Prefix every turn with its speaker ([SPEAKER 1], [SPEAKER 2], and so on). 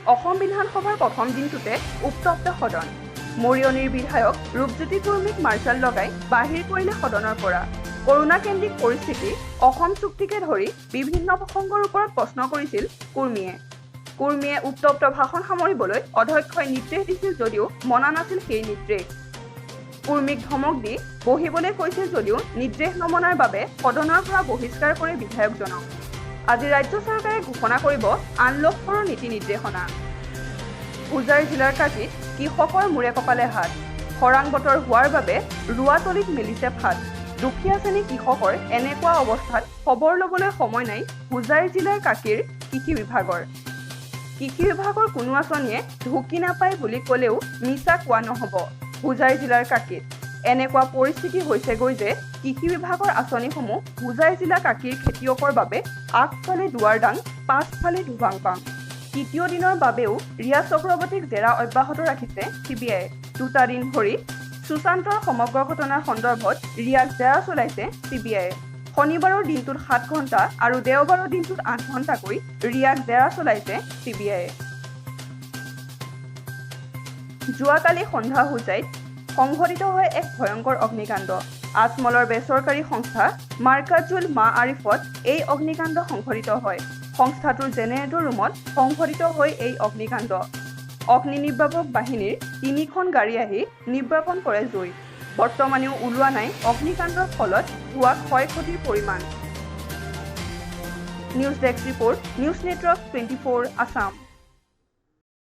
[SPEAKER 1] অসম বিধানসভাৰ প্ৰথম দিনটোতে উত্তপ্ত সদন। মৰিয়নিৰ বিধায়ক ৰূপজ্যোতি কুৰ্মীক মাৰ্চাল লগাই বাহিৰ কৰিলে সদনৰ পৰা। কৰোণাকেন্দ্ৰিক পৰিস্থিতি, অসম চুক্তিকে ধৰি বিভিন্ন প্ৰসংগৰ ওপৰত প্ৰশ্ন কৰিছিল কুৰ্মীয়ে। কুৰ্মীয়ে উত্তপ্ত ভাষণ সামৰিবলৈ অধ্যক্ষই নিৰ্দেশ দিছিল যদিও মনা নাছিল সেই নিৰ্দেশ। কুৰ্মীক ধমক দি বহিবলৈ কৈছিল যদিও নিৰ্দেশ নমনাৰ বাবে সদনৰ পৰা বহিষ্কাৰ কৰে বিধায়কজনক। আজি ৰাজ্য চৰকাৰে ঘোষণা কৰিব আনলকৰ নীতি নিৰ্দেশনা। হোজাই জিলাৰ কাজিত কৃষকৰ মূৰে কপালে হাত। খৰাং বতৰ হোৱাৰ বাবে ৰোৱাতলিত মেলিছে ফাট। দুখীয়া শ্ৰেণীৰ কৃষকৰ এনেকুৱা অৱস্থাত খবৰ ল'বলৈ সময় নাই হোজাই জিলাৰ কাকিৰ কৃষি বিভাগৰ। কৃষি বিভাগৰ কোনো আঁচনিয়ে ঢুকি নাপায় বুলি ক'লেও মিছা কোৱা নহ'ব। হোজাই জিলাৰ কাকিত এনেকুৱা পৰিস্থিতি হৈছেগৈ যে কৃষি বিভাগৰ আঁচনিসমূহ হোজাই জিলা কাকিৰ খেতিয়কৰ বাবে আগফালে দুৱাৰদাং, পাছফালে দুভাং-পাং। তৃতীয় দিনৰ বাবেও ৰিয়া চক্ৰৱৰ্তীক জেৰা অব্যাহত ৰাখিছে CBI। 2টা দিন ধৰি সুশান্তৰ সমগ্ৰ ঘটনাৰ সন্দৰ্ভত ৰিয়াক জেৰা চলাইছে CBI। শনিবাৰৰ দিনটোত 7 ঘণ্টা আৰু দেওবাৰৰ দিনটোত 8 ঘণ্টাকৈ ৰিয়াক জেৰা চলাইছে CBI। যোৱাকালি সন্ধ্যা হোজাইত সংঘটিত হয় এক ভয়ংকৰ অগ্নিকাণ্ড। আজমলৰ বেচৰকাৰী সংস্থা মাৰ্কাজুল মাআৰিফত এই অগ্নিকাণ্ড সংঘটিত হয়। সংস্থাটোৰ জেনেৰেটৰ ৰুমত সংঘটিত হয় এই অগ্নিকাণ্ড। অগ্নি নিৰ্বাপক বাহিনীৰ 3খন গাড়ী আহি নিৰ্বাপন কৰে জুই। বৰ্তমানেও ওলোৱা নাই অগ্নিকাণ্ডৰ ফলত হোৱা ক্ষয়-ক্ষতিৰ পৰিমাণ। News desk report, news network 24 Assam.